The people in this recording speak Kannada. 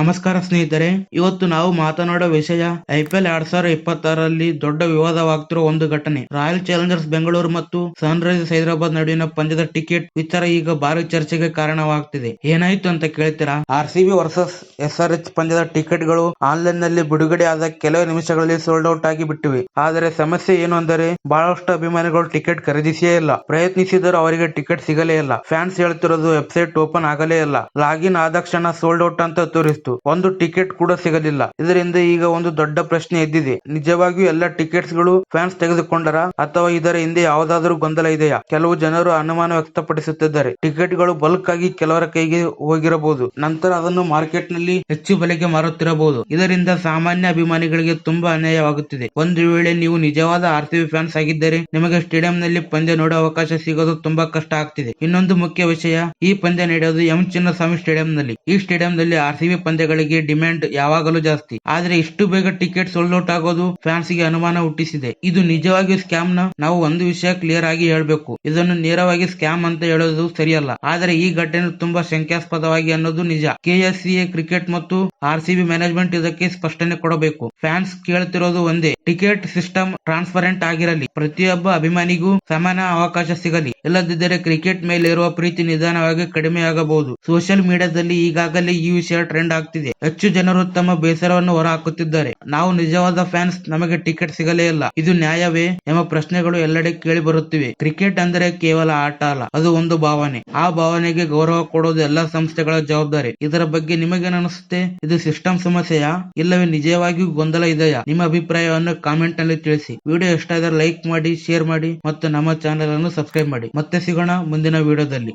ನಮಸ್ಕಾರ ಸ್ನೇಹಿತರೆ, ಇವತ್ತು ನಾವು ಮಾತನಾಡೋ ವಿಷಯ IPL 2026ರಲ್ಲಿ ದೊಡ್ಡ ವಿವಾದವಾಗ್ತಿರೋ ಒಂದು ಘಟನೆ. ರಾಯಲ್ ಚಾಲೆಂಜರ್ಸ್ ಬೆಂಗಳೂರು ಮತ್ತು ಸನ್ರೈಸರ್ಸ್ ಹೈದರಾಬಾದ್ ನಡುವಿನ ಪಂದ್ಯದ ಟಿಕೆಟ್ ವಿಚಾರ ಈಗ ಭಾರಿ ಚರ್ಚೆಗೆ ಕಾರಣವಾಗ್ತಿದೆ. ಏನಾಯ್ತು ಅಂತ ಕೇಳ್ತೀರಾ? RCB ವರ್ಸಸ್ SRH ಪಂದ್ಯದ ಟಿಕೆಟ್ ಗಳು ಆನ್ಲೈನ್ ನಲ್ಲಿ ಬಿಡುಗಡೆ ಆದ ಕೆಲವೇ ನಿಮಿಷಗಳಲ್ಲಿ ಸೋಲ್ಡ್ ಔಟ್ ಆಗಿ ಬಿಟ್ಟಿವೆ. ಆದರೆ ಸಮಸ್ಯೆ ಏನು ಅಂದರೆ ಬಹಳಷ್ಟು ಅಭಿಮಾನಿಗಳು ಟಿಕೆಟ್ ಖರೀದಿಸಿಯೇ ಇಲ್ಲ. ಪ್ರಯತ್ನಿಸಿದರೂ ಅವರಿಗೆ ಟಿಕೆಟ್ ಸಿಗಲೇ ಇಲ್ಲ. ಫ್ಯಾನ್ಸ್ ಹೇಳ್ತಿರೋದು ವೆಬ್ಸೈಟ್ ಓಪನ್ ಆಗಲೇ ಇಲ್ಲ, ಲಾಗಿನ್ ಆದಾಕ್ಷಣ ಸೋಲ್ಡ್ ಔಟ್ ಅಂತ ತೋರಿಸ್ತು, ಒಂದು ಟಿಕೆಟ್ ಕೂಡ ಸಿಗಲಿಲ್ಲ. ಇದರಿಂದ ಈಗ ಒಂದು ದೊಡ್ಡ ಪ್ರಶ್ನೆ ಎದ್ದಿದೆ. ನಿಜವಾಗಿಯೂ ಎಲ್ಲ ಟಿಕೆಟ್ಸ್ ಗಳು ಫ್ಯಾನ್ಸ್ ತೆಗೆದುಕೊಂಡರ ಅಥವಾ ಇದರ ಹಿಂದೆ ಯಾವುದಾದ್ರೂ ಗೊಂದಲ ಇದೆಯಾ? ಕೆಲವು ಜನರು ಅನುಮಾನ ವ್ಯಕ್ತಪಡಿಸುತ್ತಿದ್ದಾರೆ. ಟಿಕೆಟ್ ಗಳು ಬಲ್ಕ್ ಆಗಿ ಕೆಲವರ ಕೈಗೆ ಹೋಗಿರಬಹುದು, ನಂತರ ಅದನ್ನು ಮಾರ್ಕೆಟ್ ನಲ್ಲಿ ಹೆಚ್ಚು ಬೆಲೆಗೆ ಮಾರುತ್ತಿರಬಹುದು. ಇದರಿಂದ ಸಾಮಾನ್ಯ ಅಭಿಮಾನಿಗಳಿಗೆ ತುಂಬಾ ಅನ್ಯಾಯವಾಗುತ್ತಿದೆ. ಒಂದು ವೇಳೆ ನೀವು ನಿಜವಾದ RCB ಫ್ಯಾನ್ಸ್ ಆಗಿದ್ದರೆ ನಿಮಗೆ ಸ್ಟೇಡಿಯಂ ನಲ್ಲಿ ಪಂದ್ಯ ನೋಡೋ ಅವಕಾಶ ಸಿಗೋದು ತುಂಬಾ ಕಷ್ಟ ಆಗ್ತಿದೆ. ಇನ್ನೊಂದು ಮುಖ್ಯ ವಿಷಯ, ಈ ಪಂದ್ಯ ನಡೆಯೋದು ಎಂ ಚಿನ್ನಸ್ವಾಮಿ ಸ್ಟೇಡಿಯಂ ನಲ್ಲಿ. ಈ ಸ್ಟೇಡಿಯಂ ನಲ್ಲಿ RCB ಪಂದ್ಯಗಳಿಗೆ ಡಿಮ್ಯಾಂಡ್ ಯಾವಾಗಲೂ ಜಾಸ್ತಿ. ಆದ್ರೆ ಇಷ್ಟು ಬೇಗ ಟಿಕೆಟ್ ಸೋಲ್ಡ್ ಔಟ್ ಆಗೋದು ಫ್ಯಾನ್ಸ್ ಗೆ ಅನುಮಾನ ಹುಟ್ಟಿಸಿದೆ. ಇದು ನಿಜವಾಗಿಯೂ ಸ್ಕ್ಯಾಮ್ ನ? ನಾವು ಒಂದು ವಿಷಯ ಕ್ಲಿಯರ್ ಆಗಿ ಹೇಳ್ಬೇಕು, ಇದನ್ನು ನೇರವಾಗಿ ಸ್ಕ್ಯಾಮ್ ಅಂತ ಹೇಳೋದು ಸರಿಯಲ್ಲ. ಆದ್ರೆ ಈ ಘಟನೆ ತುಂಬಾ ಶಂಕಾಸ್ಪದವಾಗಿ ಅನ್ನೋದು ನಿಜ. KSCA ಕ್ರಿಕೆಟ್ ಮತ್ತು RCB ಮ್ಯಾನೇಜ್ಮೆಂಟ್ ಇದಕ್ಕೆ ಸ್ಪಷ್ಟನೆ ಕೊಡಬೇಕು. ಫ್ಯಾನ್ಸ್ ಕೇಳ್ತಿರೋದು ಒಂದೇ, ಟಿಕೆಟ್ ಸಿಸ್ಟಮ್ ಟ್ರಾನ್ಸ್ಪರೆಂಟ್ ಆಗಿರಲಿ, ಪ್ರತಿಯೊಬ್ಬ ಅಭಿಮಾನಿಗೂ ಸಮಾನ ಅವಕಾಶ ಸಿಗಲಿ. ಇಲ್ಲದಿದ್ದರೆ ಕ್ರಿಕೆಟ್ ಮೇಲೆ ಇರುವ ಪ್ರೀತಿ ನಿಧಾನವಾಗಿ ಕಡಿಮೆಯಾಗಬಹುದು. ಸೋಷಿಯಲ್ ಮೀಡಿಯಾದಲ್ಲಿ ಈಗಾಗಲೇ ಈ ವಿಷಯ ಟ್ರೆಂಡ್ ಆಗ್ತಿದೆ. ಹೆಚ್ಚು ಜನರು ತಮ್ಮ ಬೇಸರವನ್ನು ಹೊರ ಹಾಕುತ್ತಿದ್ದಾರೆ. ನಾವು ನಿಜವಾದ ಫ್ಯಾನ್ಸ್, ನಮಗೆ ಟಿಕೆಟ್ ಸಿಗಲೇ ಇಲ್ಲ, ಇದು ನ್ಯಾಯವೇ ಎಂಬ ಪ್ರಶ್ನೆಗಳು ಎಲ್ಲೆಡೆ ಕೇಳಿ ಬರುತ್ತಿವೆ. ಕ್ರಿಕೆಟ್ ಅಂದರೆ ಕೇವಲ ಆಟ ಅಲ್ಲ, ಅದು ಒಂದು ಭಾವನೆ. ಆ ಭಾವನೆಗೆ ಗೌರವ ಕೊಡೋದು ಎಲ್ಲಾ ಸಂಸ್ಥೆಗಳ ಜವಾಬ್ದಾರಿ. ಇದರ ಬಗ್ಗೆ ನಿಮಗೇನು ಅನಿಸುತ್ತೆ? ಇದು ಸಿಸ್ಟಮ್ ಸಮಸ್ಯೆಯಾ, ಇಲ್ಲವೇ ನಿಜವಾಗಿಯೂ ಗೊಂದಲ ಇದೆಯಾ? ನಿಮ್ಮ ಅಭಿಪ್ರಾಯವನ್ನು ಕಾಮೆಂಟ್ ನಲ್ಲಿ ತಿಳಿಸಿ. ವಿಡಿಯೋ ಇಷ್ಟ ಆದರೆ ಲೈಕ್ ಮಾಡಿ, ಶೇರ್ ಮಾಡಿ ಮತ್ತು ನಮ್ಮ ಚಾನೆಲ್ ಅನ್ನು ಸಬ್ಸ್ಕ್ರೈಬ್ ಮಾಡಿ. ಮತ್ತೆ ಸಿಗೋಣ ಮುಂದಿನ ವಿಡಿಯೋದಲ್ಲಿ.